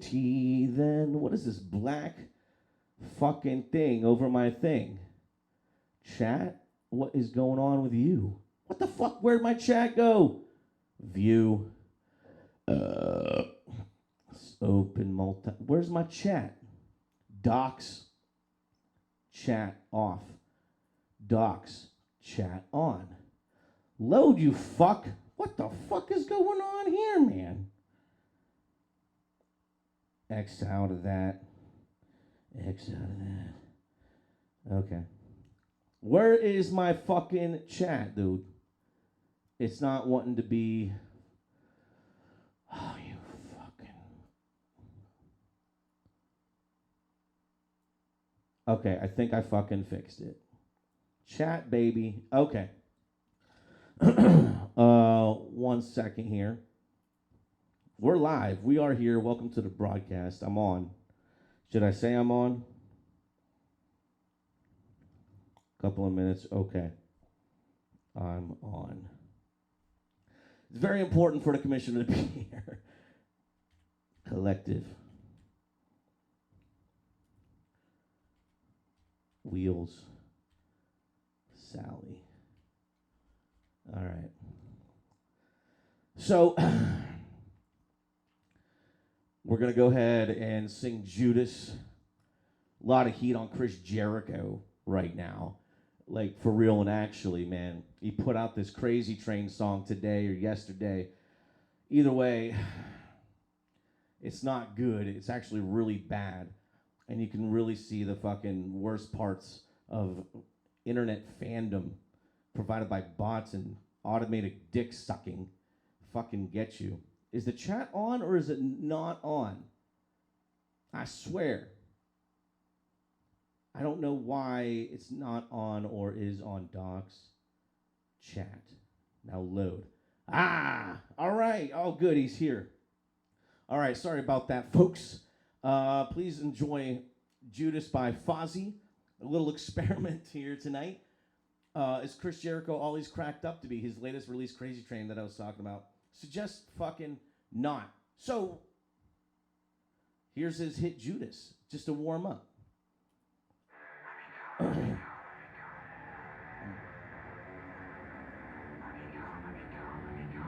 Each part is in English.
goatee, then what is this black fucking thing over my thing? Chat? What is going on with you? What the fuck? Where'd my chat go? View. Open multi. Where's my chat? Docs. Chat off. Docs. Chat on. Load, you fuck. What the fuck is going on here, man? X out of that. X out of that. Okay. Where is my fucking chat, dude? It's not wanting to be... Oh, you fucking... Okay, I think I fucking fixed it. Chat, baby. Okay. 1 second here. We're live. We are here. Welcome to the broadcast. I'm on. Should I say I'm on? Couple of minutes. Okay. I'm on. It's very important for the commissioner to be here. Collective. Wheels. Sally. All right. So, we're going to go ahead and sing Judas. A lot of heat on Chris Jericho right now. Like, for real and actually, man. He put out this Crazy Train song today or yesterday. Either way, it's not good. It's actually really bad. And you can really see the fucking worst parts of internet fandom provided by bots and automated dick sucking fucking get you. Is the chat on or is it not on? I swear. I don't know why it's not on or is on docs. Chat. Now load. Ah! All right. Oh, good. He's here. All right. Sorry about that, folks. Please enjoy Judas by Fozzy. A little experiment here tonight. Is Chris Jericho all he's cracked up to be? His latest release, Crazy Train, that I was talking about. Suggest fucking not. So, here's his hit Judas, just to warm up.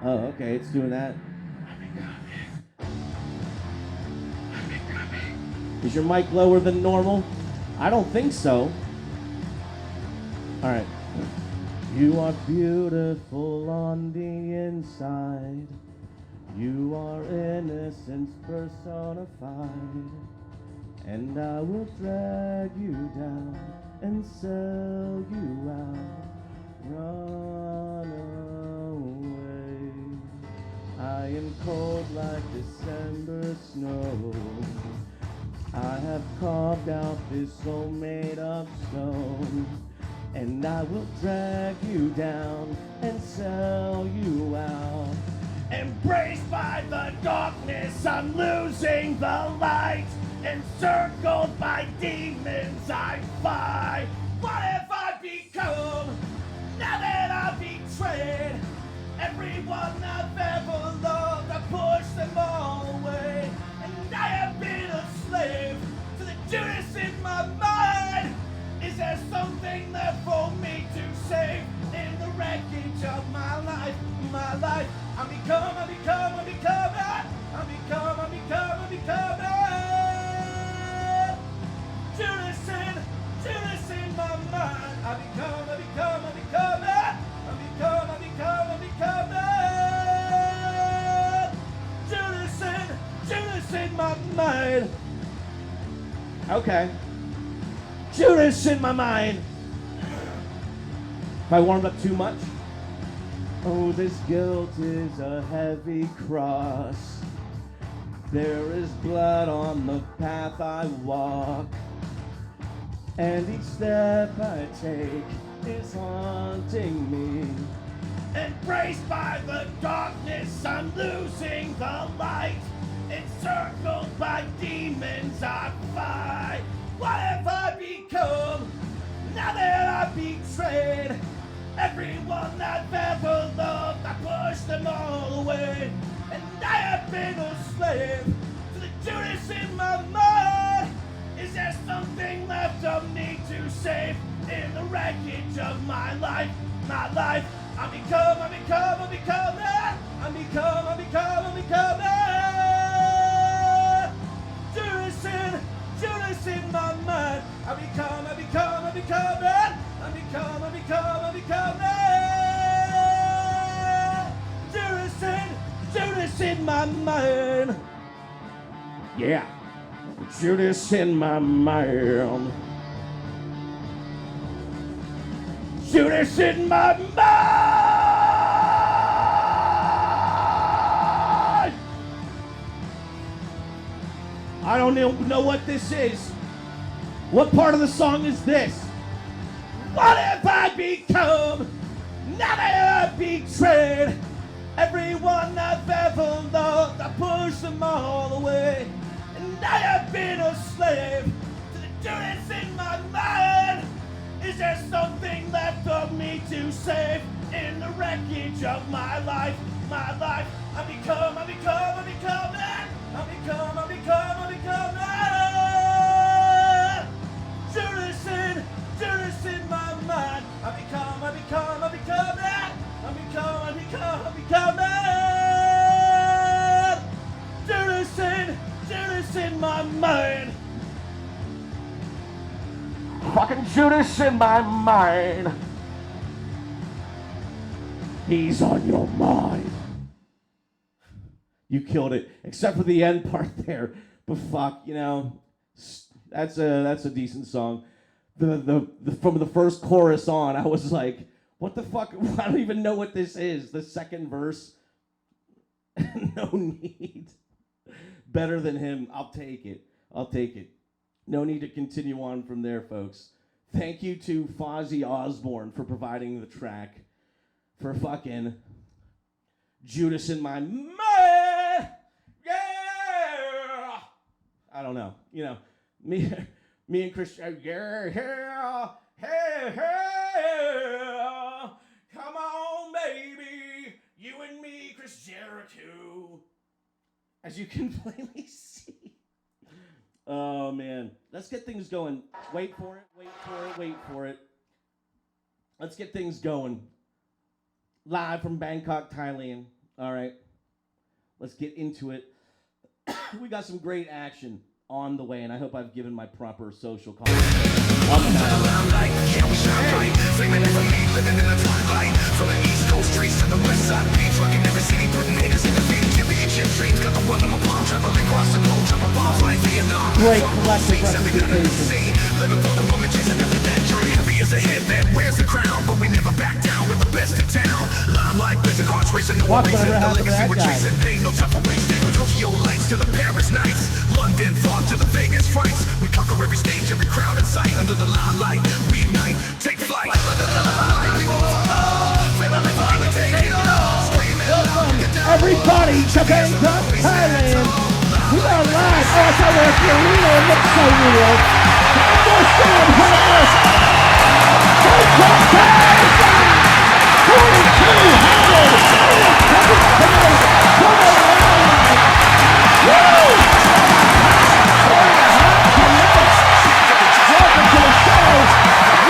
Oh, okay, it's doing that. Is your mic lower than normal? I don't think so. All right. You are beautiful on the inside. You are innocence personified. And I will drag you down and sell you out. Run away. I am cold like December snow. I have carved out this soul made of stone. And I will drag you down and sell you out. Embraced by the darkness, I'm losing the light. Encircled by demons, I fight. What have I become now that I've betrayed everyone I've ever loved? I pushed them all away, and I have been a slave to the Judas in my mind. Is there something left for me to save in the wreckage of my life? My life, I'm becoming. Judas in my mind. I become. Judas in my mind. Okay. Judas in my mind. If I warmed up too much. Oh, this guilt is a heavy cross. There is blood on the path I walk. And each step I take is haunting me. Embraced by the darkness, I'm losing the light. Encircled by demons, I fight. What have I become now that I've betrayed everyone I've ever loved? I pushed them all away, and I have been a slave to the Judas safe in the wreckage of my life, my life. I'm becoming. Judas in my mind. I'm becoming. Judas in my mind. Yeah, Judas in my mind. Judas in my mind. I don't know what this is. What part of the song is this? What have I become? Now that I've betrayed everyone I've ever loved, I push them all away. And I have been a slave to the Judas in my mind. Is there something left of me to save in the wreckage of my life, my life? I'm becoming. Judas in my mind. I'm becoming. Judas in my mind. Fucking Judas in my mind. He's on your mind. You killed it, except for the end part there. But fuck, you know, that's a decent song. The from the first chorus on, I was like, what the fuck? I don't even know what this is. The second verse. No need. Better than him. I'll take it. No need to continue on from there, folks. Thank you to Fozzy Osbourne for providing the track for fucking Judas in my mind. Yeah. I don't know. You know, me and Chris. Yeah. Hey. Come on, baby. You and me, Chris Jericho. As you can plainly see. Oh, man. Let's get things going. Wait for it. Let's get things going. Live from Bangkok, Thailand. All right. Let's get into it. We got some great action on the way, and I hope I've given my proper social comment. From the East Coast streets to the West Side beach, fucking every city, putting haters in the feet. Championship dreams, got the world in my palm, traveling across the globe, jumping bombs like Vietnam. Great collective representation. Living for the moment, chasing after that dream. Heavy as a headband, wears the crown, but we never back down. We're the best in town. Limelight, busy hearts racing, no reason. The legacy we're chasing, ain't no time for wasting. From Tokyo lights to the Paris nights, London fog to the Vegas frights. We conquer every stage, every crowd in sight. Under the limelight, we unite, take flight. Under the limelight, we won't fall. Everybody to Bangkok, Thailand. We are live. Oh, I thought we were real. It looks so real. Understand how this Bangkok, Thailand. 4,200. Woo! Welcome to the show.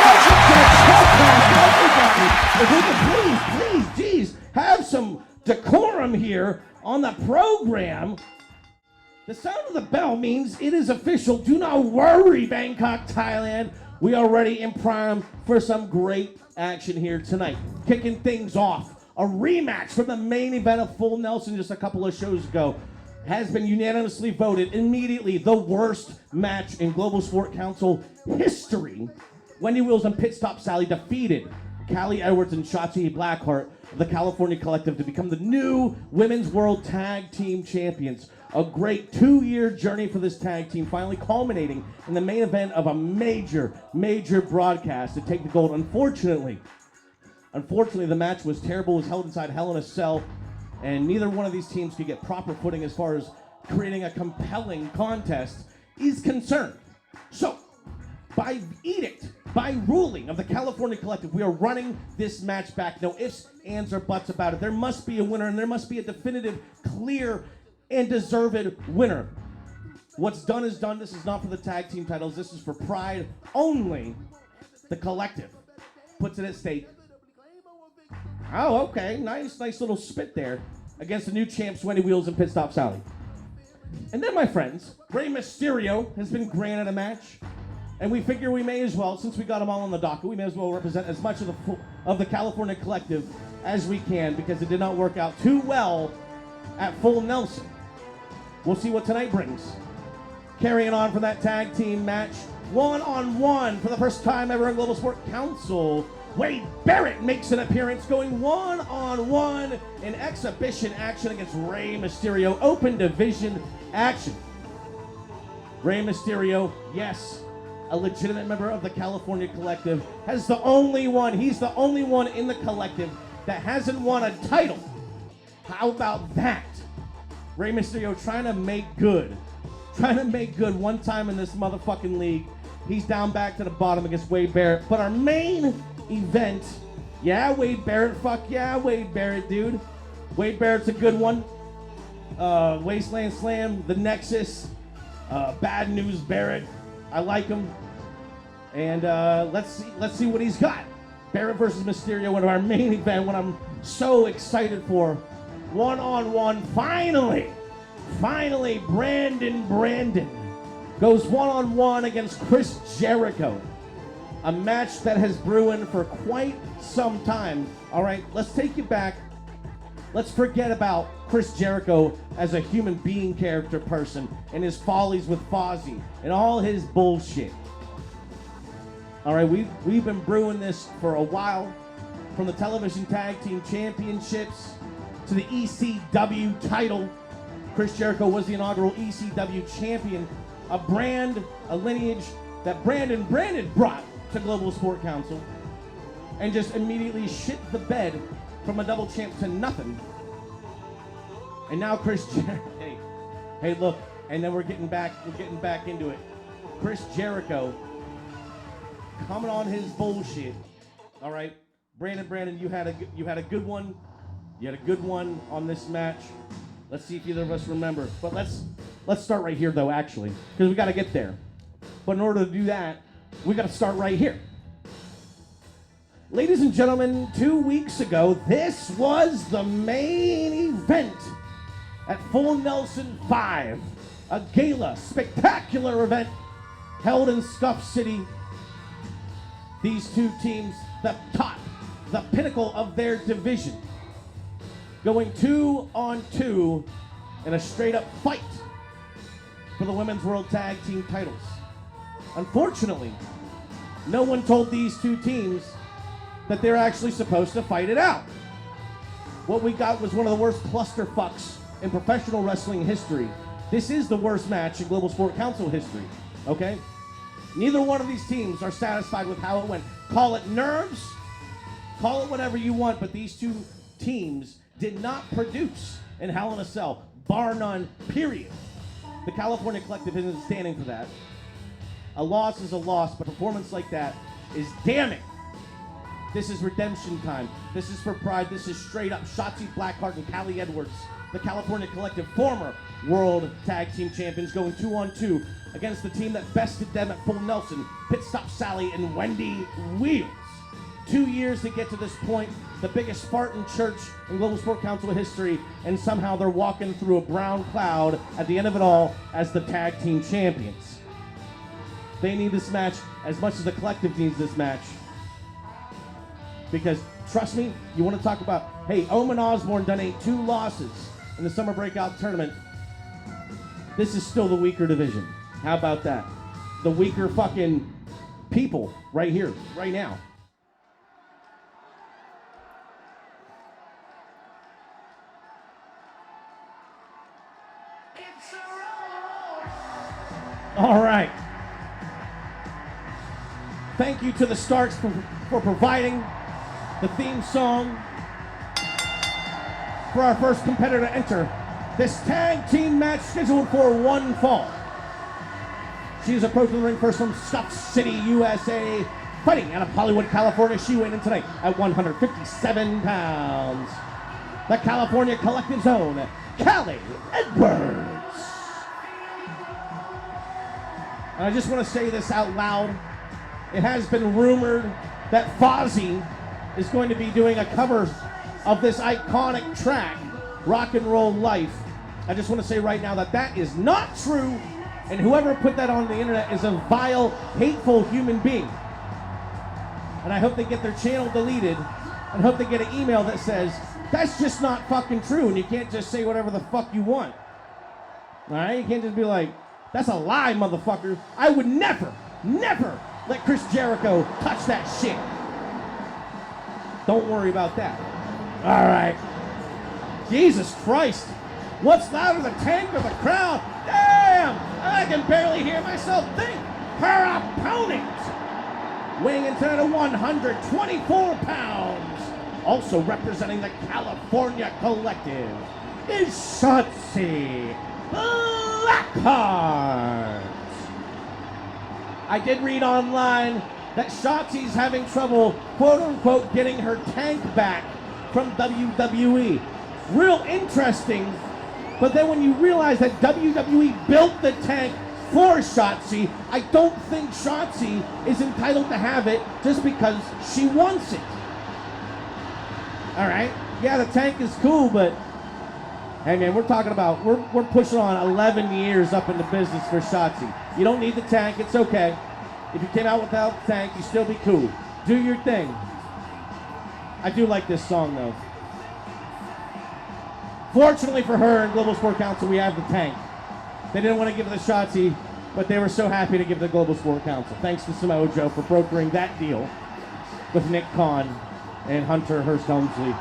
Welcome to the podcast, everybody. If we could please, geez, have some decorum here on the program. The sound of the bell means it is official. Do not worry, Bangkok, Thailand. We are ready in prime for some great action here tonight. Kicking things off, a rematch from the main event of Full Nelson just a couple of shows ago has been unanimously voted immediately the worst match in Global Sport Council history. Wendy Wills and Pit Stop Sally defeated Callie Edwards and Shotzi Blackheart of the California Collective to become the new Women's World Tag Team Champions. A great 2-year journey for this tag team, finally culminating in the main event of a major broadcast to take the gold. Unfortunately, the match was terrible. It was held inside Hell in a Cell, and neither one of these teams could get proper footing as far as creating a compelling contest is concerned. So, by edict, by ruling of the California Collective, we are running this match back. No ifs, ands, or buts about it. There must be a winner, and there must be a definitive, clear, and deserved winner. What's done is done. This is not for the tag team titles. This is for pride only. The Collective puts it at stake. Oh, okay. Nice little spit there against the new champs, Wendy Wheels and Pit Stop Sally. And then, my friends, Rey Mysterio has been granted a match. And we figure we may as well, since we got them all on the docket, we may as well represent as much of the California Collective as we can, because it did not work out too well at Full Nelson. We'll see what tonight brings. Carrying on from that tag team match, one-on-one for the first time ever in Global Sport Council, Wade Barrett makes an appearance going one-on-one in exhibition action against Rey Mysterio. Open division action. Rey Mysterio, yes, a legitimate member of the California Collective, he's the only one in the Collective that hasn't won a title. How about that? Rey Mysterio trying to make good one time in this motherfucking league. He's down back to the bottom against Wade Barrett. But our main event, yeah, Wade Barrett, fuck yeah, Wade Barrett, dude. Wade Barrett's a good one. Wasteland Slam, The Nexus, Bad News Barrett. I like him. And let's see what he's got. Barrett versus Mysterio, one of our main event, what I'm so excited for. One-on-one, finally, Brandon goes one-on-one against Chris Jericho. A match that has brewing for quite some time. All right, let's take it back. Let's forget about Chris Jericho as a human being character person and his follies with Fozzy and all his bullshit. All right, we've been brewing this for a while, from the television tag team championships to the ECW title. Chris Jericho was the inaugural ECW champion, a brand, a lineage that Brandon brought to Global Sport Council and just immediately shit the bed from a double champ to nothing. And now Chris Jericho, hey, look, and then we're getting back into it. Chris Jericho coming on his bullshit. All right, Brandon, you had a good one. You had a good one on this match. Let's see if either of us remember. But let's start right here, though, actually, because we got to get there. But in order to do that, we got to start right here. Ladies and gentlemen, 2 weeks ago, this was the main event at Full Nelson 5, a gala, spectacular event held in Scuff City. These two teams, the top, the pinnacle of their division, going 2-on-2 in a straight-up fight for the Women's World Tag Team titles. Unfortunately, no one told these two teams that they're actually supposed to fight it out. What we got was one of the worst clusterfucks in professional wrestling history. This is the worst match in Global Sport Council history, okay? Neither one of these teams are satisfied with how it went. Call it nerves, call it whatever you want, but these two teams did not produce in Hell in a Cell, bar none, period. The California Collective isn't standing for that. A loss is a loss, but a performance like that is damning. This is redemption time. This is for pride. This is straight up Shotzi Blackheart and Callie Edwards, the California Collective, former World Tag Team Champions, going 2-on-2 against the team that bested them at Full Nelson, Pit Stop Sally and Wendy Wheels. 2 years to get to this point, the biggest Spartan church in Global Sport Council history, and somehow they're walking through a brown cloud at the end of it all as the tag team champions. They need this match as much as the Collective needs this match. Because, trust me, you want to talk about, hey, Omen Osborne done 2 losses in the Summer Breakout Tournament. This is still the weaker division. How about that? The weaker fucking people right here, right now. All right. Thank you to the Starks for providing the theme song for our first competitor to enter this tag team match scheduled for one fall. She is approaching the ring first from Scuff City, USA, fighting out of Hollywood, California. She weighed in tonight at 157 pounds. The California Collective's own, Callie Edwards. And I just want to say this out loud. it has been rumored that Fozzy is going to be doing a cover of this iconic track, Rock and Roll Life. I just want to say right now that that is not true, and whoever put that on the internet is a vile, hateful human being. And I hope they get their channel deleted, and hope they get an email that says, that's just not fucking true, and you can't just say whatever the fuck you want. Alright? You can't just be like, that's a lie, motherfucker. I would never let Chris Jericho touch that shit. Don't worry about that. Alright. Jesus Christ. What's louder, the tank or the crowd? Damn! I can barely hear myself think. Her opponent, weighing in at 124 pounds, also representing the California Collective, is Shotzi Blackheart. I did read online that Shotzi's having trouble, quote unquote, getting her tank back from WWE. Real interesting, but then when you realize that WWE built the tank for Shotzi, I don't think Shotzi is entitled to have it just because she wants it. All right, yeah, the tank is cool, but hey man, we're talking about, we're pushing on 11 years up in the business for Shotzi. You don't need the tank, it's okay. If you came out without the tank, you still be cool. Do your thing. I do like this song though. Fortunately for her and Global Sport Council, we have the tank. They didn't want to give it to Shotzi, but they were so happy to give the Global Sport Council. Thanks to Samoa Joe for brokering that deal with Nick Khan and Hunter Hearst Helmsley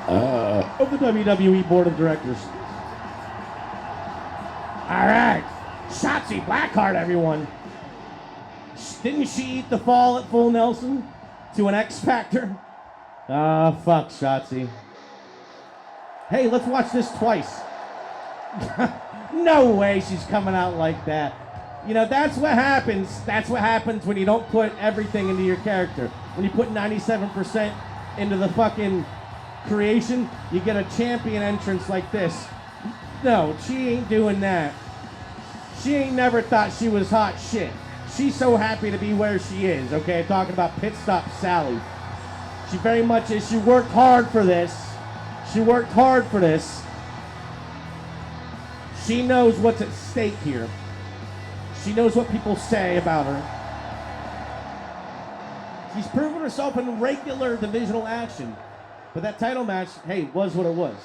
of the WWE Board of Directors. All right, Shotzi Blackheart, everyone. Didn't she eat the fall at Full Nelson to an X Factor? Ah, fuck Shotzi. Hey, let's watch this twice. No way she's coming out like that. You know, that's what happens. That's what happens when you don't put everything into your character. When you put 97% into the fucking creation, you get a champion entrance like this. No, she ain't doing that. She ain't never thought she was hot shit. She's so happy to be where she is, okay? Talking about Pit Stop Sally. She very much is. She worked hard for this. She worked hard for this. She knows what's at stake here. She knows what people say about her. She's proven herself in regular divisional action. But that title match, hey, was what it was.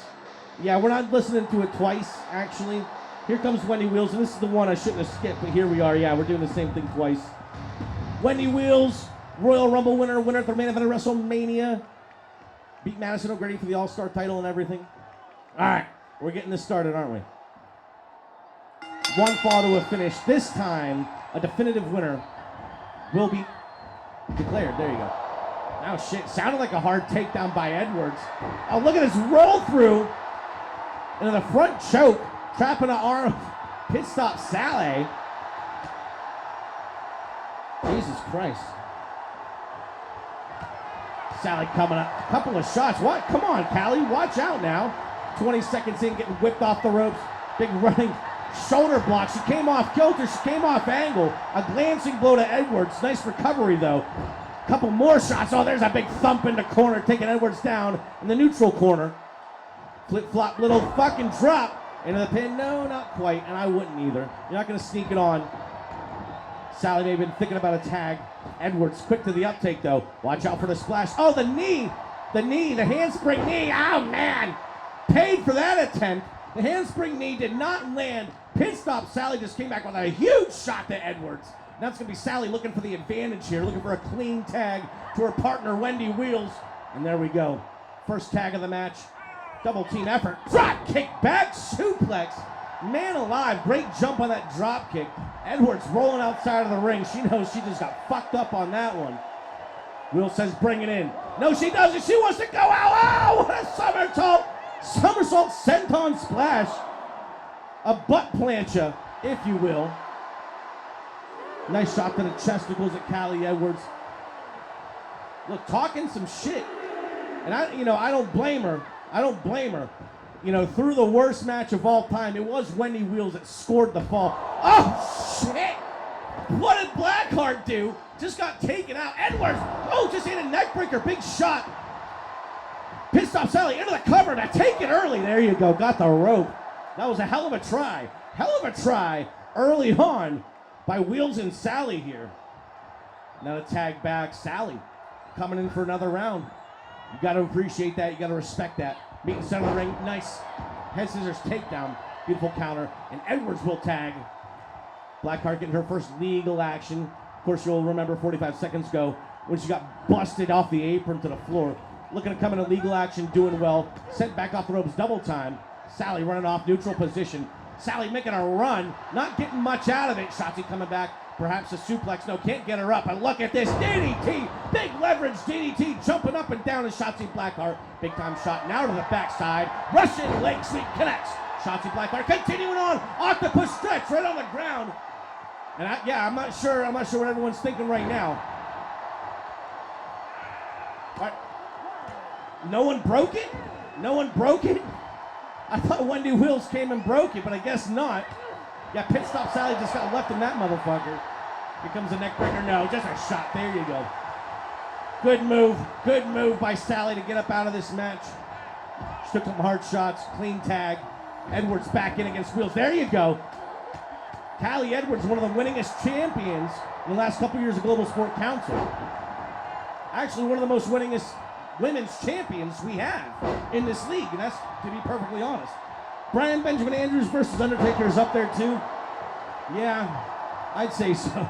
Yeah, we're not listening to it twice, actually. Here comes Wendy Wheels, and this is the one I shouldn't have skipped, but here we are. Yeah, we're doing the same thing twice. Wendy Wheels, Royal Rumble winner at the main event of WrestleMania. Beat Madison O'Grady for the All-Star title and everything. All right, we're getting this started, aren't we? One fall to a finish. This time, a definitive winner will be declared. There you go. Oh, shit. Sounded like a hard takedown by Edwards. Oh, look at this roll through into the front choke. Trapping an arm. Pit Stop Sally. Jesus Christ. Sally coming up. A couple of shots. What? Come on, Callie. Watch out now. 20 seconds in, getting whipped off the ropes. Big running shoulder block. She came off kilter. She came off angle. A glancing blow to Edwards. Nice recovery, though. Couple more shots. Oh, there's a big thump in the corner, taking Edwards down in the neutral corner. Flip-flop little fucking drop into the pin. No, not quite, and I wouldn't either. You're not going to sneak it on. Sally may have been thinking about a tag. Edwards quick to the uptake, though. Watch out for the splash. Oh, the knee. The knee, the handspring knee. Oh, man. Paid for that attempt. The handspring knee did not land. Pin stop. Sally just came back with a huge shot to Edwards. Now it's going to be Sally looking for the advantage here, looking for a clean tag to her partner, Wendy Wheels. And there we go. First tag of the match. Double team effort. Drop kick, back suplex. Man alive, great jump on that drop kick. Edwards rolling outside of the ring. She knows she just got fucked up on that one. Wheels says bring it in. No, she doesn't. She wants to go out. Oh, what a somersault. Somersault senton splash. A butt plancha, if you will. Nice shot to the chesticles at Callie Edwards. Look, talking some shit. And I don't blame her. I don't blame her. You know, through the worst match of all time, it was Wendy Wheels that scored the fall. Oh, shit! What did Blackheart do? Just got taken out. Edwards, just hit a neck breaker. Big shot. Pit stop Sally into the cover. Now take it early. There you go. Got the rope. That was a hell of a try. Hell of a try early on by Wheels and Sally here. Now the tag back. Sally coming in for another round. You got to appreciate that. You got to respect that. Meeting center of the ring. Nice head scissors takedown. Beautiful counter. And Edwards will tag. Blackheart getting her first legal action. Of course, you'll remember 45 seconds ago when she got busted off the apron to the floor. Looking to come into legal action, doing well. Sent back off the ropes double time. Sally running off neutral position. Sally making a run, not getting much out of it. Shotzi coming back, perhaps a suplex. No, can't get her up. And look at this DDT, big leverage DDT, jumping up and down to Shotzi Blackheart. Big time shot now to the backside. Russian leg sweep connects. Shotzi Blackheart continuing on, octopus stretch right on the ground. And I'm not sure what everyone's thinking right now. What? No one broke it? No one broke it? I thought Wendy Wills came and broke it, but I guess not. Yeah, pit stop Sally just got left in that motherfucker. Here comes a neck breaker. No, just a shot. There you go. Good move by Sally to get up out of this match. She took some hard shots, clean tag. Edwards back in against Wheels. There you go. Callie Edwards, one of the winningest champions in the last couple years of Global Sport Council. Actually, one of the most winningest women's champions we have in this league, and that's, to be perfectly honest. Brian Benjamin Andrews versus Undertaker is up there too. Yeah, I'd say so.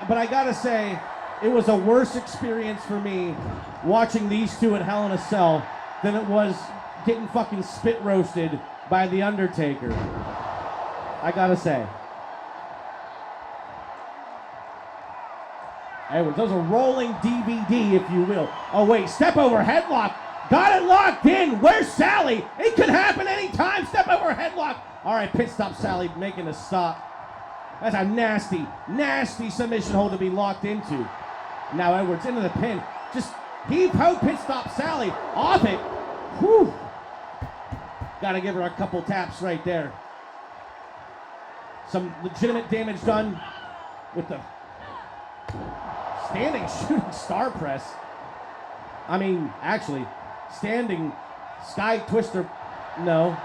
But I gotta say, it was a worse experience for me watching these two at Hell in a Cell than it was getting fucking spit roasted by The Undertaker. I gotta say. Edwards does a rolling DVD, if you will. Oh, wait, step over headlock. Got it locked in. Where's Sally? It could happen anytime. Step over headlock. All right, pit stop Sally making a stop. That's a nasty, nasty submission hold to be locked into. Now Edwards into the pin. Just heave-ho pit stop Sally off it. Whew. Got to give her a couple taps right there. Some legitimate damage done with the standing shooting star press. I mean, actually, standing sky twister. No.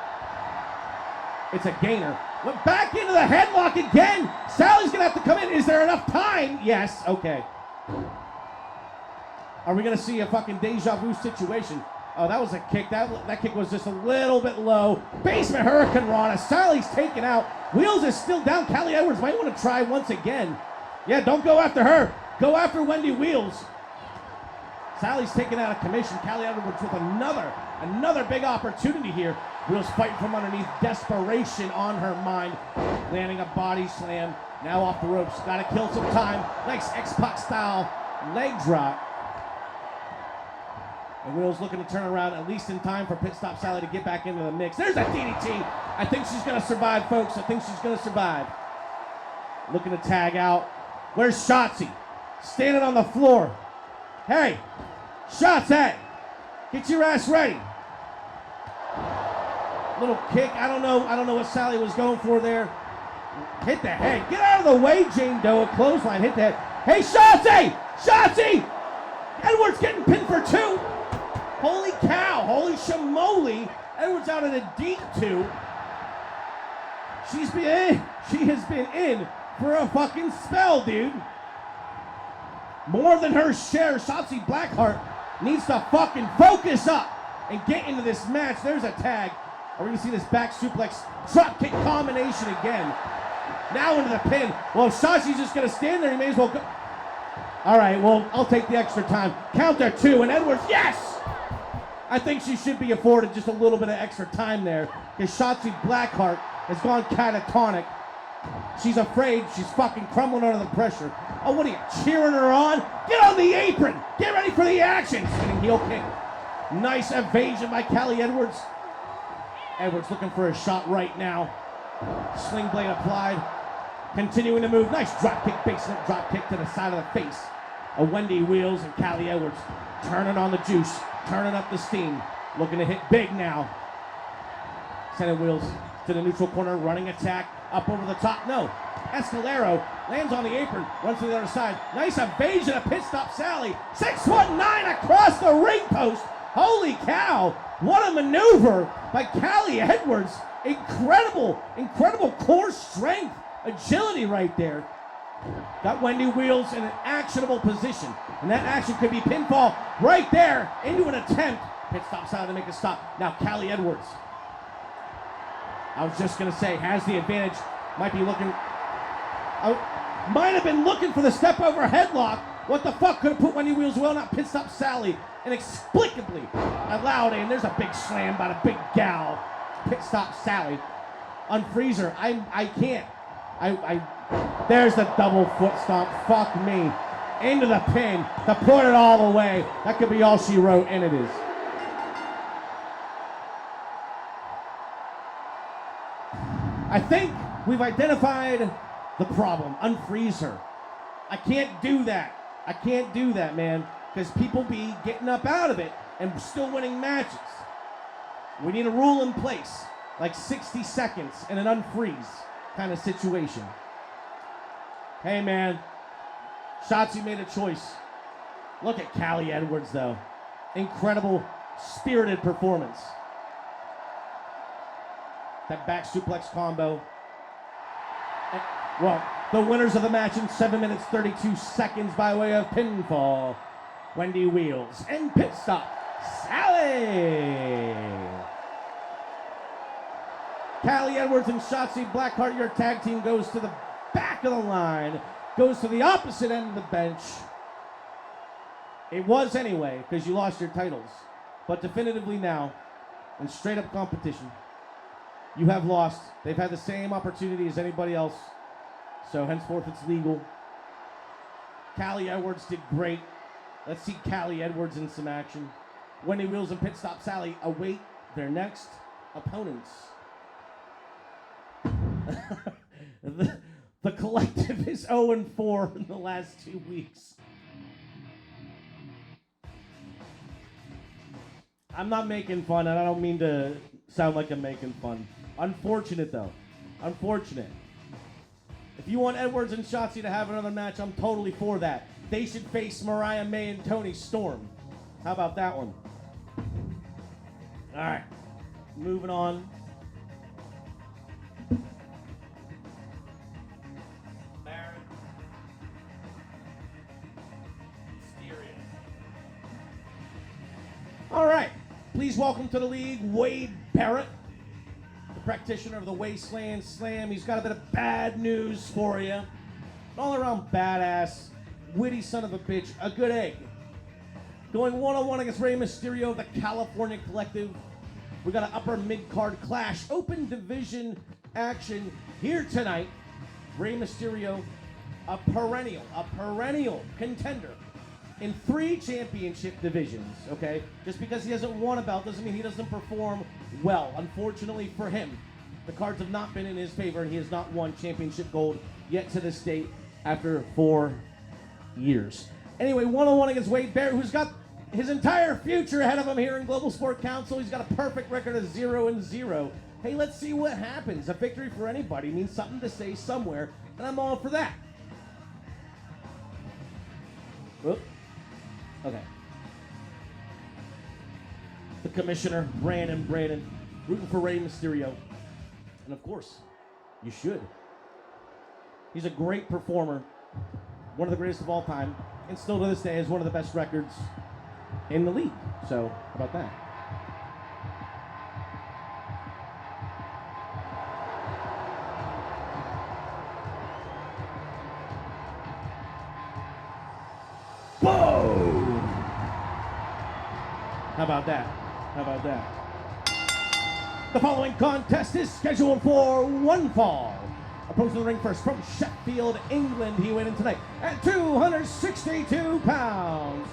It's a gainer. Went back into the headlock again. Sally's going to have to come in. Is there enough time? Yes. Okay. Are we going to see a fucking deja vu situation? Oh, that was a kick. That kick was just a little bit low. Basement Hurricane Rana. Sally's taken out. Wheels is still down. Callie Edwards might want to try once again. Yeah, don't go after her. Go after Wendy Wheels. Sally's taken out of commission. Callie Edwards with another big opportunity here. Wheels fighting from underneath. Desperation on her mind. Landing a body slam. Now off the ropes. Got to kill some time. Nice X-Pac style leg drop. And Wheels looking to turn around at least in time for Pit Stop Sally to get back into the mix. There's a DDT. I think she's going to survive, folks. I think she's going to survive. Looking to tag out. Where's Shotzi? Standing on the floor. Hey, Shotzi, get your ass ready. Little kick. I don't know what Sally was going for there. Hit the head. Get out of the way, Jane Doe. A clothesline. Hit the head. Hey, Shotzi! Shotzi! Edwards getting pinned for two. Holy cow. Holy shamoli. Edwards out at a deep two. She has been in for a fucking spell, dude. More than her share. Shotzi Blackheart needs to fucking focus up and get into this match. There's a tag. Are we going to see this back suplex drop kick combination again? Now into the pin. Well, if Shotzi's just going to stand there, he may as well go. All right, well, I'll take the extra time. Counter two, and Edwards, yes! I think she should be afforded just a little bit of extra time there because Shotzi Blackheart has gone catatonic. She's afraid. She's fucking crumbling under the pressure. Oh, what are you, cheering her on? Get on the apron. Get ready for the action. Spinning heel kick. Nice evasion by Callie Edwards. Edwards looking for a shot right now. Sling blade applied. Continuing to move. Nice drop kick, basement drop kick to the side of the face of Wendy Wheels and Callie Edwards. Turning on the juice. Turning up the steam. Looking to hit big now. Sending Wheels to the neutral corner. Running attack. Up over the top, no. Escalero lands on the apron, runs to the other side. Nice evasion of Pit Stop Sally. 619 across the ring post. Holy cow, what a maneuver by Callie Edwards. Incredible core strength, agility right there. Got Wendy Wheels in an actionable position. And that action could be pinfall right there into an attempt. Pit Stop Sally to make a stop. Now Callie Edwards. I was just gonna say, has the advantage. Might have been looking for the step over headlock. What the fuck could have put Wendy Wheels well, not Pit Stop Sally, inexplicably allowed in. There's a big slam by the big gal, Pit Stop Sally. Unfreeze her. I can't. There's the double foot stomp. Fuck me. Into the pin to put it all away. That could be all she wrote, and it is. I think we've identified the problem. Unfreeze her. I can't do that. I can't do that, man, because people be getting up out of it and still winning matches. We need a rule in place, like 60 seconds in an unfreeze kind of situation. Hey, man, Shotzi made a choice. Look at Callie Edwards, though. Incredible, spirited performance. That back suplex combo. Well, the winners of the match in 7 minutes, 32 seconds by way of pinfall. Wendy Wheels and Pit Stop Sally. Callie Edwards and Shotzi Blackheart, your tag team, goes to the back of the line. Goes to the opposite end of the bench. It was anyway, because you lost your titles. But definitively now, in straight up competition, you have lost. They've had the same opportunity as anybody else. So henceforth it's legal. Callie Edwards did great. Let's see Callie Edwards in some action. Wendy Wheels and Pit Stop Sally await their next opponents. The collective is 0-4 in the last 2 weeks. I'm not making fun, and I don't mean to sound like I'm making fun. Unfortunate, though. Unfortunate. If you want Edwards and Shotzi to have another match, I'm totally for that. They should face Mariah May and Toni Storm. How about that one? All right. Moving on. All right, please welcome to the league, Wade Barrett, the practitioner of the Wasteland Slam. He's got a bit of bad news for you. An all-around badass, witty son of a bitch, a good egg. Going one-on-one against Rey Mysterio of the California Collective. We got an upper mid-card clash, open division action here tonight. Rey Mysterio, a perennial contender in 3 championship divisions, okay? Just because he hasn't won a belt doesn't mean he doesn't perform well. Unfortunately for him, the cards have not been in his favor, and he has not won championship gold yet to this date after 4 years. Anyway, one-on-one against Wade Barrett, who's got his entire future ahead of him here in Global Sport Council. He's got a perfect record of 0-0. Hey, let's see what happens. A victory for anybody means something to say somewhere, and I'm all for that. Whoop. Okay. The commissioner, Brandon, rooting for Rey Mysterio. And of course, you should. He's a great performer, one of the greatest of all time, and still to this day has one of the best records in the league. So, how about that? Boom! How about that? How about that? The following contest is scheduled for one fall. Approaching the ring first from Sheffield, England. He weighed in tonight at 262 pounds.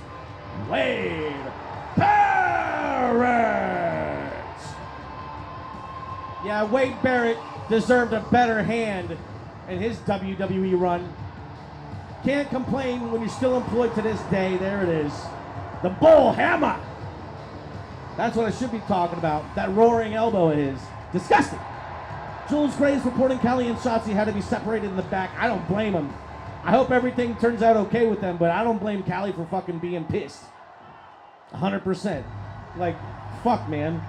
Wade Barrett! Yeah, Wade Barrett deserved a better hand in his WWE run. Can't complain when you're still employed to this day. There it is. The bull hammer. That's what I should be talking about. That roaring elbow is disgusting. Jules Graves reporting Callie and Shotzi had to be separated in the back. I don't blame him. I hope everything turns out okay with them, but I don't blame Callie for fucking being pissed. 100%. Like, fuck, man.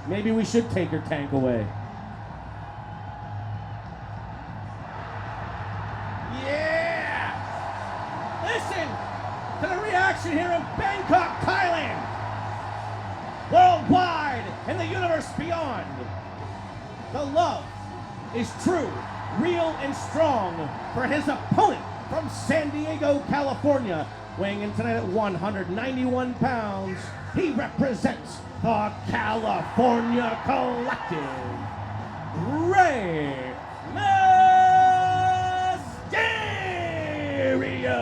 Maybe we should take her tank away. Yeah! Listen to the reaction here in Bangkok, Thailand. Worldwide and the universe beyond. The love is true, real, and strong for his opponent from San Diego, California. Weighing in tonight at 191 pounds, he represents the California Collective, Rey Mysterio.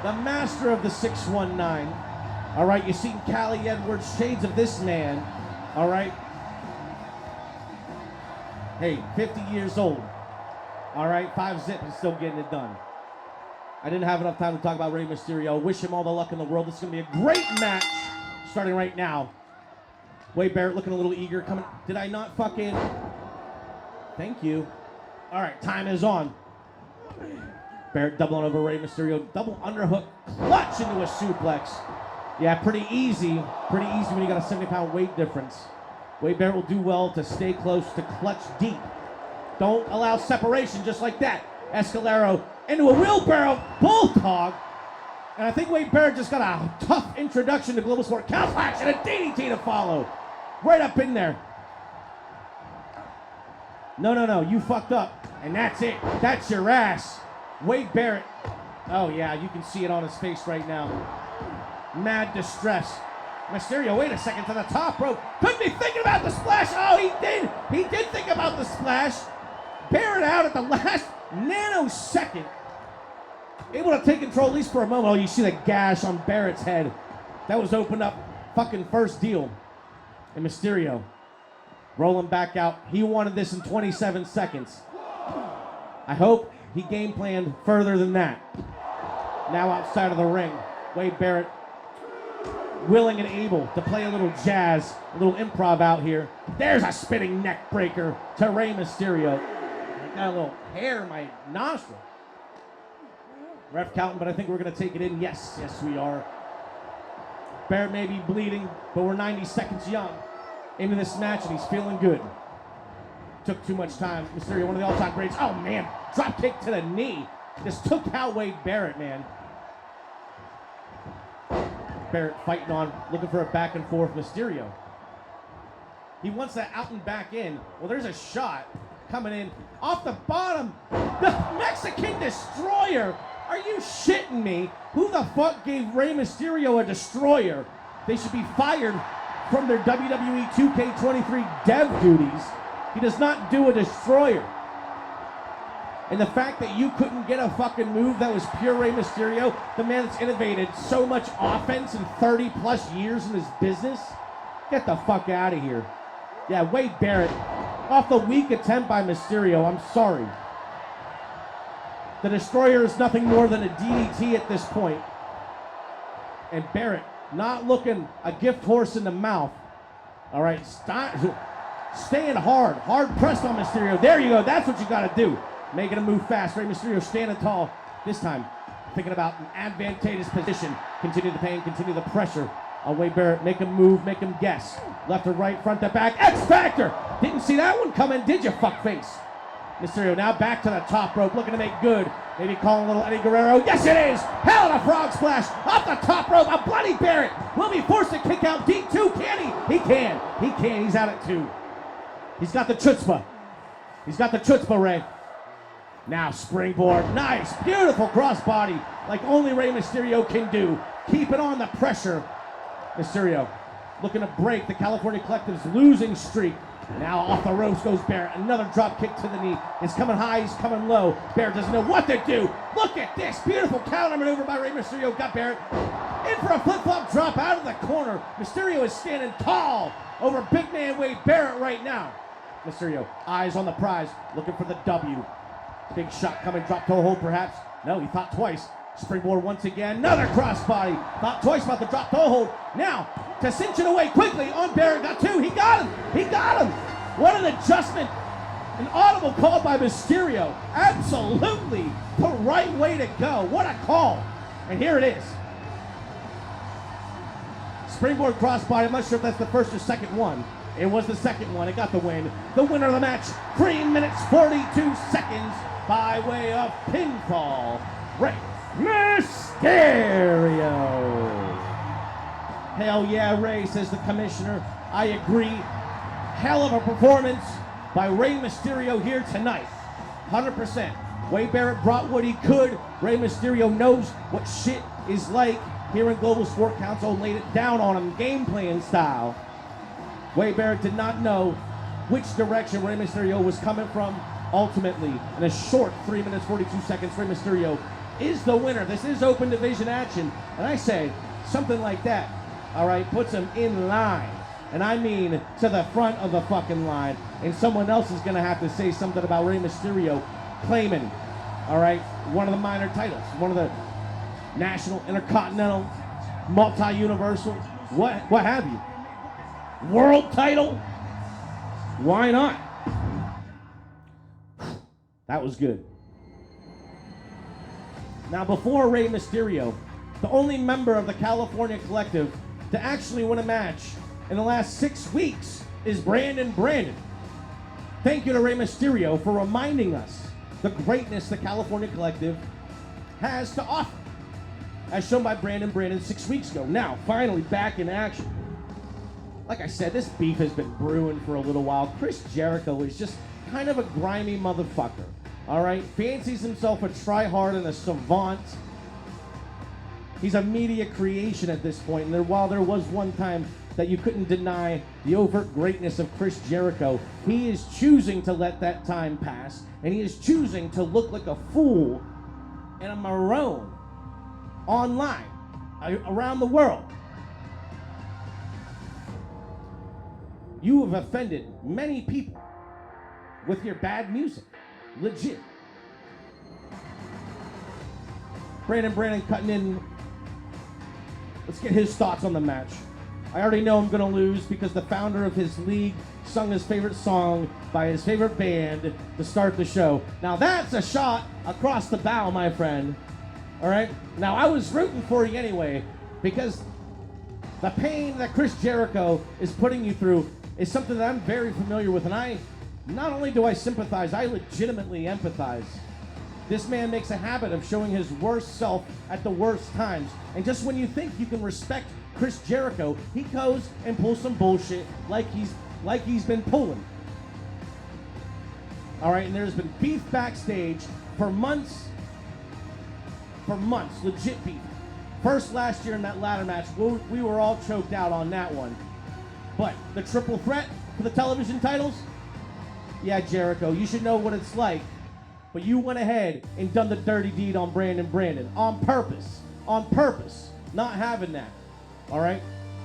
The master of the 619. All right, you've seen Callie Edwards, shades of this man. All right. Hey, 50 years old. All right, 5-zip and still getting it done. I didn't have enough time to talk about Rey Mysterio. Wish him all the luck in the world. This is going to be a great match starting right now. Wade Barrett looking a little eager. Coming. Did I not fucking... Thank you. All right, time is on. Barrett doubling over Rey Mysterio. Double underhook, clutch into a suplex. Yeah, pretty easy. Pretty easy when you got a 70-pound weight difference. Wade Barrett will do well to stay close, to clutch deep. Don't allow separation just like that. Escalero into a wheelbarrow bulldog. And I think Wade Barrett just got a tough introduction to Global Sport. Cow slash and a DDT to follow. Right up in there. No, you fucked up. And that's it. That's your ass. Wade Barrett. Oh yeah, you can see it on his face right now. Mad distress. Mysterio, wait a second, to the top rope. Could be thinking about the splash. Oh, he did. He did think about the splash. Barrett out at the last nanosecond. Able to take control at least for a moment. Oh, you see the gash on Barrett's head. That was opened up fucking first deal. And Mysterio rolling back out. He wanted this in 27 seconds. I hope he game planned further than that. Now outside of the ring, Wade Barrett willing and able to play a little jazz, a little improv out here. There's a spinning neck breaker to Rey Mysterio. I got a little hair in my nostril. Ref counting, but I think we're going to take it in. Yes, we are. Barrett may be bleeding, but we're 90 seconds young into this match, and he's feeling good. Took too much time. Mysterio, one of the all-time greats. Oh, man, drop kick to the knee. Just took out Wade Barrett, man. Barrett fighting on, looking for a back and forth. Mysterio. He wants that out and back in. Well, there's a shot coming in off the bottom. The Mexican Destroyer. Are you shitting me? Who the fuck gave Rey Mysterio a destroyer? They should be fired from their WWE 2K23 dev duties. He does not do a destroyer. And the fact that you couldn't get a fucking move that was pure Rey Mysterio, the man that's innovated so much offense in 30 plus years in his business, get the fuck out of here. Yeah, Wade Barrett, off the weak attempt by Mysterio, I'm sorry. The Destroyer is nothing more than a DDT at this point. And Barrett not looking a gift horse in the mouth. All right, staying hard pressed on Mysterio. There you go, that's what you gotta do. Making him move fast. Rey Mysterio standing tall. This time, thinking about an advantageous position. Continue the pain, continue the pressure on Wade Barrett. Make him move, make him guess. Left to right, front to back. X-Factor! Didn't see that one coming, did you, fuckface? Mysterio now back to the top rope, looking to make good. Maybe calling a little Eddie Guerrero. Yes, it is! Hell of a frog splash off the top rope. A bloody Barrett will be forced to kick out deep too. Can he? He can. He's out at 2. He's got the chutzpah. Rey. Now springboard, nice, beautiful crossbody, like only Rey Mysterio can do. Keeping on the pressure. Mysterio looking to break the California Collective's losing streak. Now off the ropes goes Barrett. Another drop kick to the knee. He's coming high, he's coming low. Barrett doesn't know what to do. Look at this, beautiful counter maneuver by Rey Mysterio. Got Barrett in for a flip-flop drop out of the corner. Mysterio is standing tall over big man Wade Barrett right now. Mysterio, eyes on the prize, looking for the W. Big shot coming, drop toe hold perhaps. No, he thought twice. Springboard once again, another crossbody. Thought twice about the drop toe hold. Now, to cinch it away quickly on Barrett, got two. He got him. He got him. What an adjustment. An audible call by Mysterio. Absolutely the right way to go. What a call. And here it is. Springboard crossbody. I'm not sure if that's the first or second one. It was the second one. It got the win. The winner of the match, 3 minutes, 42 seconds by way of pinfall. Rey Mysterio. Hell yeah, Rey, says the commissioner. I agree. Hell of a performance by Rey Mysterio here tonight. 100%. Wade Barrett brought what he could. Rey Mysterio knows what shit is like here in Global Sport Council and laid it down on him, game plan style. Wade Barrett did not know which direction Rey Mysterio was coming from. Ultimately, in a short 3 minutes, 42 seconds, Rey Mysterio is the winner. This is open division action. And I say, something like that, all right, puts him in line. And I mean to the front of the fucking line. And someone else is going to have to say something about Rey Mysterio claiming, all right, one of the minor titles, one of the national, intercontinental, multi-universal, what have you. World title? Why not? That was good. Now, before Rey Mysterio, the only member of the California Collective to actually win a match in the last 6 weeks is Brandon. Thank you to Rey Mysterio for reminding us the greatness the California Collective has to offer, as shown by Brandon 6 weeks ago. Now, finally back in action. Like I said, this beef has been brewing for a little while. Chris Jericho is just kind of a grimy motherfucker, all right? Fancies himself a tryhard and a savant. He's a media creation at this point, and while there was one time that you couldn't deny the overt greatness of Chris Jericho, he is choosing to let that time pass, and he is choosing to look like a fool and a maroon online, around the world. You have offended many people with your bad music. Legit. Brandon cutting in. Let's get his thoughts on the match. I already know I'm going to lose because the founder of his league sung his favorite song by his favorite band to start the show. Now that's a shot across the bow, my friend. All right? Now I was rooting for you anyway because the pain that Chris Jericho is putting you through is something that I'm very familiar with, and not only do I sympathize, I legitimately empathize. This man makes a habit of showing his worst self at the worst times. And just when you think you can respect Chris Jericho, he goes and pulls some bullshit like he's been pulling. All right, and there's been beef backstage for months, legit beef. First last year in that ladder match, we were all choked out on that one. But the triple threat for the television titles? Yeah, Jericho, you should know what it's like. But you went ahead and done the dirty deed on Brandon on purpose. Not having that. All right?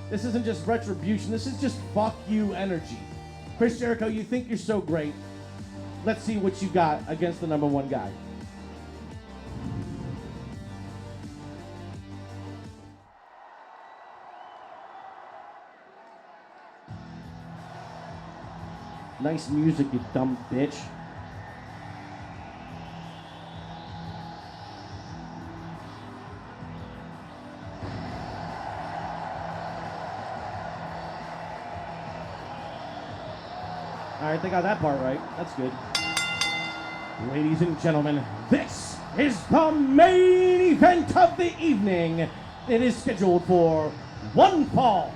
This isn't just retribution. This is just fuck you energy. Chris Jericho, you think you're so great. Let's see what you got against the number one guy. Nice music, you dumb bitch. All right, they got that part right. That's good. Ladies and gentlemen, this is the main event of the evening. It is scheduled for one fall.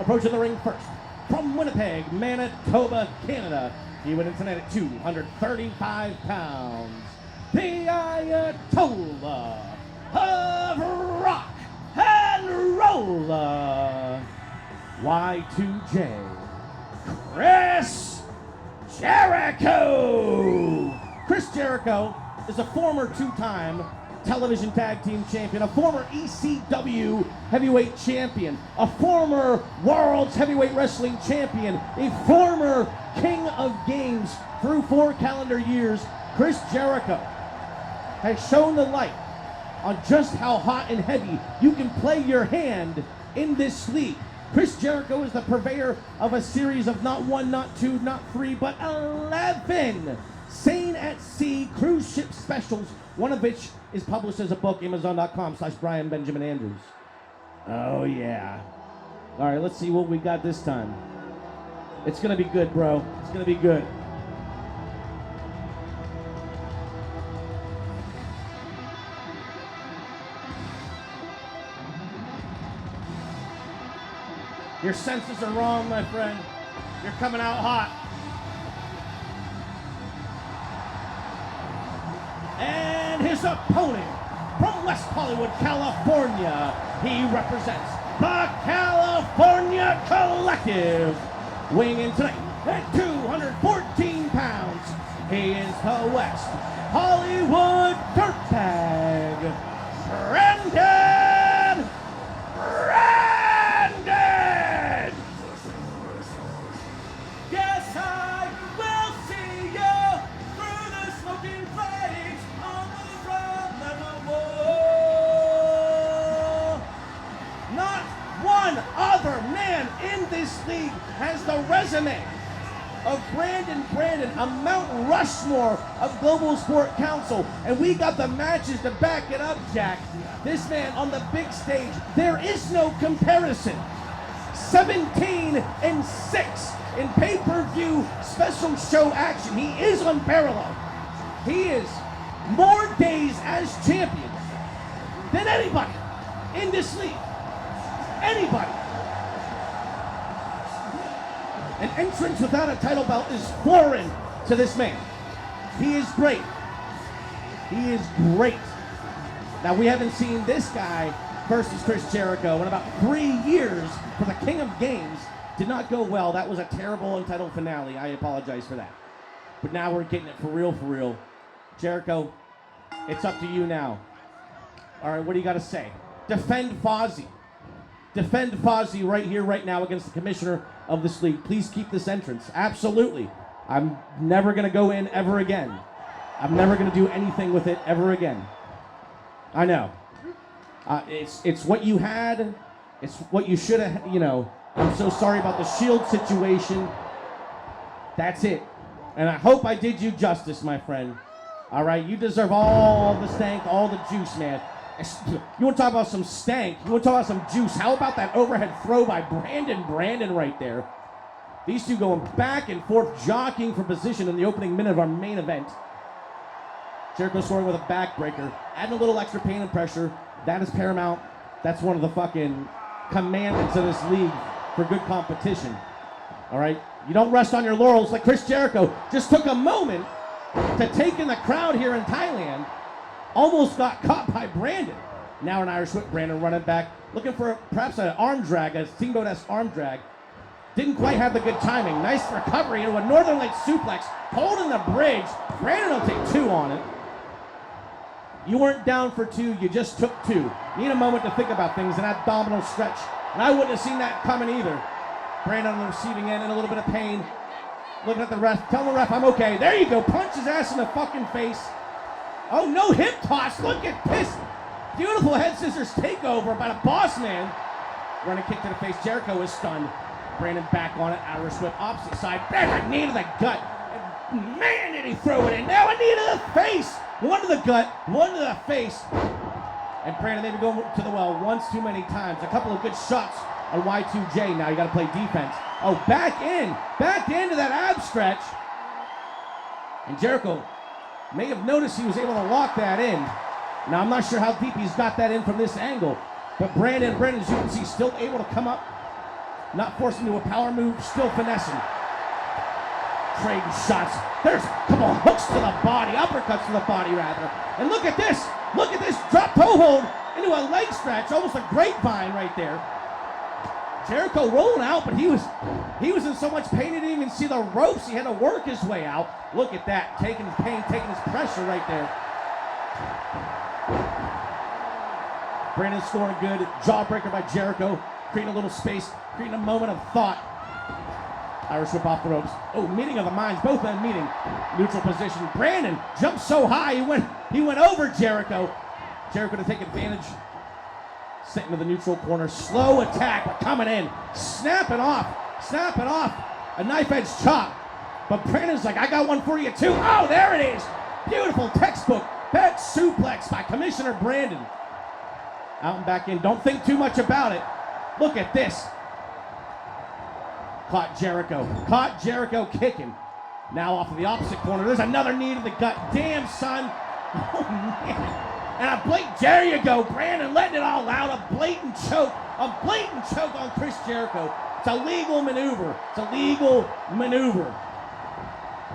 Approaching the ring first. From Winnipeg, Manitoba, Canada, he went in tonight at 235 pounds. The Ayatollah of rock and roll, Y2J, Chris Jericho. Chris Jericho is a former two-time television tag team champion, a former ECW heavyweight champion, a former World's Heavyweight Wrestling champion, a former King of Games through 4 calendar years. Chris Jericho has shown the light on just how hot and heavy you can play your hand in this league. Chris Jericho is the purveyor of a series of not 1, not 2, not 3, but 11 Sane at Sea cruise ship specials, one of which is published as a book, Amazon.com/Brian Benjamin Andrews. Oh, yeah. All right, let's see what we got this time. It's going to be good, bro. It's going to be good. Your senses are wrong, my friend. You're coming out hot. And his opponent from West Hollywood, California, he represents the California Collective. Weighing in tonight at 214 pounds, he is the West Hollywood Dirtbag, Brandon! Yes, I will see you through the smoking flames on the front of the wall. Not one other man in this league has the resume of Brandon, a Mount Rushmore of Global Sport Council, and we got the matches to back it up, Jack. This man on the big stage, there is no comparison. 17-6 in pay-per-view special show action. He is unparalleled. He is more days as champion than anybody in this league. Anybody. An entrance without a title belt is foreign to this man. He is great. He is great. Now, we haven't seen this guy versus Chris Jericho in about 3 years for the King of Games. Did not go well. That was a terrible Untitled finale. I apologize for that. But now we're getting it for real, for real. Jericho, it's up to you now. All right, what do you got to say? Defend Fozzy. Defend Fozzy right here, right now against the commissioner of this league. Please keep this entrance. Absolutely. I'm never going to go in ever again. I'm never going to do anything with it ever again. I know. It's what you had. It's what you should have, you know. I'm so sorry about the Shield situation. That's it. And I hope I did you justice, my friend. All right, you deserve all the stank, all the juice, man. You want to talk about some stank? You want to talk about some juice? How about that overhead throw by Brandon right there? These two going back and forth, jockeying for position in the opening minute of our main event. Jericho scoring with a backbreaker, adding a little extra pain and pressure. That is paramount. That's one of the fucking commandments of this league for good competition. All right? You don't rest on your laurels like Chris Jericho just took a moment to take in the crowd here in Thailand. Almost got caught by Brandon. Now an Irish whip, Brandon running back, looking for perhaps an arm drag, a Steamboat-esque arm drag. Didn't quite have the good timing. Nice recovery into a Northern Lights suplex. Holding the bridge. Brandon will take 2 on it. You weren't down for 2, you just took 2. Need a moment to think about things, an abdominal stretch. And I wouldn't have seen that coming either. Brandon on the receiving end in a little bit of pain. Looking at the ref, telling the ref, I'm okay. There you go, punch his ass in the fucking face. Oh, no hip toss, look at this. Beautiful head scissors takeover by the boss man. Running kick to the face, Jericho is stunned. Brandon back on it, Irish whip, opposite side. Bang, a knee to the gut. And man, did he throw it in. Now a knee to the face. One to the gut, one to the face. And Brandon maybe going to the well once too many times. A couple of good shots on Y2J. Now you got to play defense. Oh, back into that ab stretch. And Jericho may have noticed he was able to lock that in. Now I'm not sure how deep he's got that in from this angle. But Brandon, as you can see, still able to come up. Not forced into a power move, still finessing. Trading shots. There's a couple of hooks to the body, uppercuts to the body rather. And look at this, drop toe hold into a leg stretch, almost a grapevine right there. Jericho rolling out, but he was in so much pain he didn't even see the ropes. He had to work his way out. Look at that, taking his pain, taking his pressure right there. Brandon scoring good, jawbreaker by Jericho, creating a little space, creating a moment of thought. Irish whip off the ropes. Oh, meeting of the minds, both men meeting. Neutral position. Brandon jumped so high, he went over Jericho. Jericho to take advantage. Sitting to the neutral corner. Slow attack, but coming in. Snap it off. A knife edge chop. But Brandon's like, I got one for you too. Oh, there it is. Beautiful textbook. Back suplex by Commissioner Brandon. Out and back in. Don't think too much about it. Look at this. Caught Jericho kicking. Now off of the opposite corner. There's another knee to the gut. Damn, son. Oh, man. And a blatant, there you go. Brandon letting it all out. A blatant choke on Chris Jericho. It's a legal maneuver.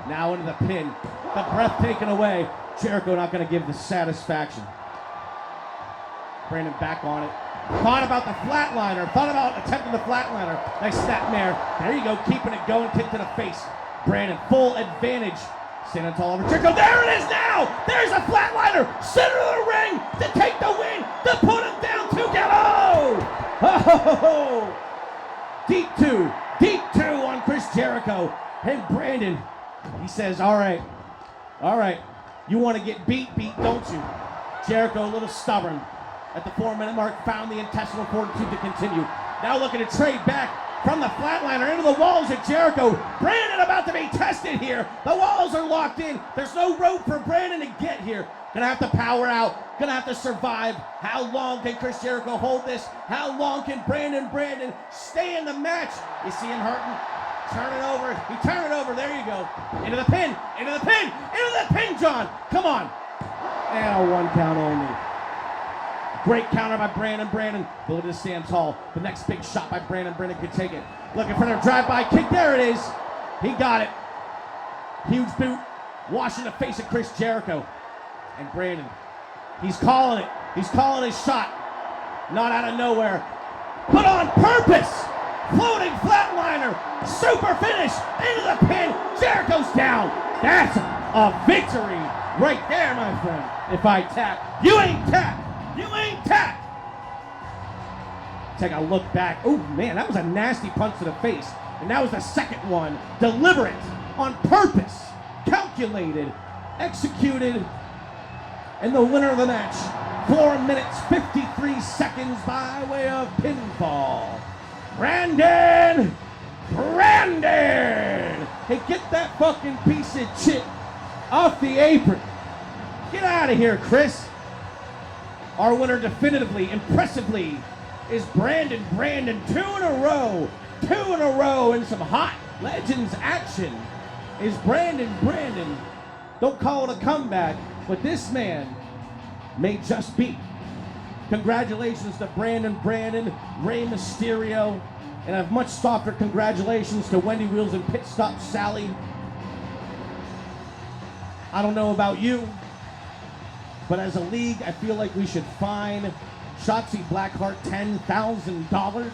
Now into the pin. The breath taken away. Jericho not going to give the satisfaction. Brandon back on it. Thought about attempting the flatliner. Nice snapmare. There you go, keeping it going. Kick to the face. Brandon, full advantage. Standing tall over Jericho. There it is now! There's a flatliner! Center of the ring to take the win! To put him down to KO! Oh! Deep two on Chris Jericho. And Brandon, he says, all right. You want to get beat, don't you? Jericho, a little stubborn. At the 4-minute mark, found the intestinal fortitude to continue. Now looking to trade back from the flatliner into the walls of Jericho. Brandon about to be tested here. The walls are locked in. There's no rope for Brandon to get here. Gonna have to power out. Gonna have to survive. How long can Chris Jericho hold this? How long can Brandon stay in the match? You see him hurting? Turn it over. He turned it over. There you go. Into the pin, John. Come on. And a 1 count only. Great counter by Brandon. Ability to stand tall. The next big shot by Brandon. Brandon could take it. Looking for a drive-by kick. There it is. He got it. Huge boot. Washing the face of Chris Jericho. And Brandon, he's calling it. He's calling his shot. Not out of nowhere, but on purpose. Floating flatliner. Super finish. Into the pin. Jericho's down. That's a victory right there, my friend. If I tap, you ain't tap. Take a look back. Oh, man, that was a nasty punch to the face. And that was the second one. Deliberate, on purpose, calculated, executed. And the winner of the match, 4 minutes, 53 seconds by way of pinfall. Brandon! Hey, get that fucking piece of shit off the apron. Get out of here, Chris. Our winner definitively, impressively, is Brandon. 2 in a row in some hot Legends action is Brandon. Don't call it a comeback, but this man may just be. Congratulations to Brandon, Rey Mysterio, and a much softer congratulations to Wendy Wheels and Pit Stop Sally. I don't know about you, but as a league, I feel like we should fine Shotzi Blackheart $10,000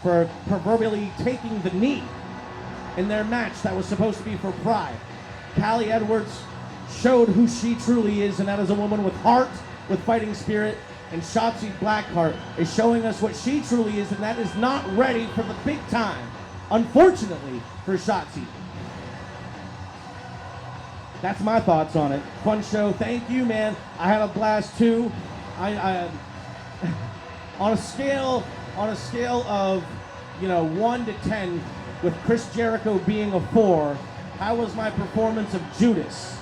for proverbially taking the knee in their match that was supposed to be for pride. Callie Edwards showed who she truly is, and that is a woman with heart, with fighting spirit, and Shotzi Blackheart is showing us what she truly is, and that is not ready for the big time, unfortunately, for Shotzi. That's my thoughts on it. Fun show. Thank you, man. I had a blast too. I on a scale of 1 to 10, with Chris Jericho being a 4, how was my performance of Judas?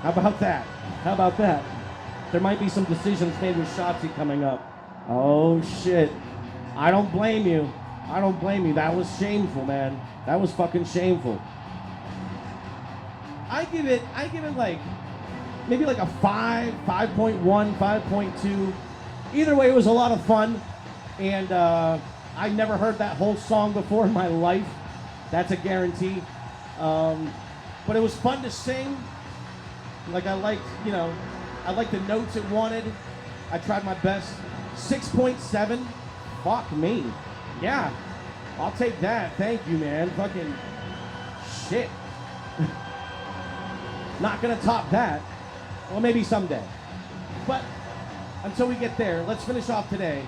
How about that? There might be some decisions made with Shotzi coming up. Oh shit. I don't blame you. That was shameful, man. That was fucking shameful. I give it like maybe like a 5, 5.1, 5.2. Either way, it was a lot of fun, and I never heard that whole song before in my life. That's a guarantee. But it was fun to sing. Like I liked the notes it wanted. I tried my best. 6.7. Fuck me. Yeah, I'll take that. Thank you, man. Fucking shit. Not gonna top that. Well, maybe someday. But until we get there, let's finish off today.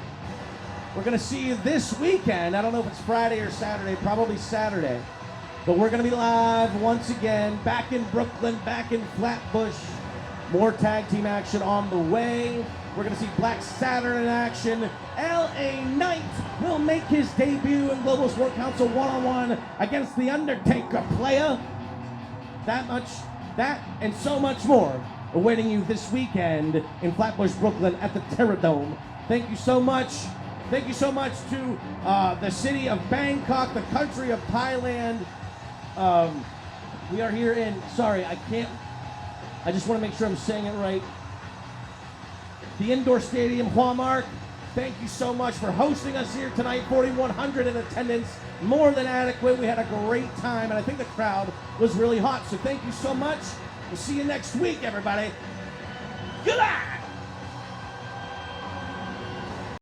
We're gonna see you this weekend. I don't know if it's Friday or Saturday, probably Saturday. But we're gonna be live once again, back in Brooklyn, back in Flatbush. More tag team action on the way. We're going to see Black Saturn in action. LA Knight will make his debut in Global Sport Council one-on-one against The Undertaker, playa. That and so much more awaiting you this weekend in Flatbush, Brooklyn at the Terradome. Thank you so much. Thank you so much to the city of Bangkok, the country of Thailand. We are here in, I just want to make sure I'm saying it right. The indoor stadium, Huamark. Thank you so much for hosting us here tonight. 4,100 in attendance, more than adequate. We had a great time, and I think the crowd was really hot. So thank you so much. We'll see you next week, everybody. Goodbye.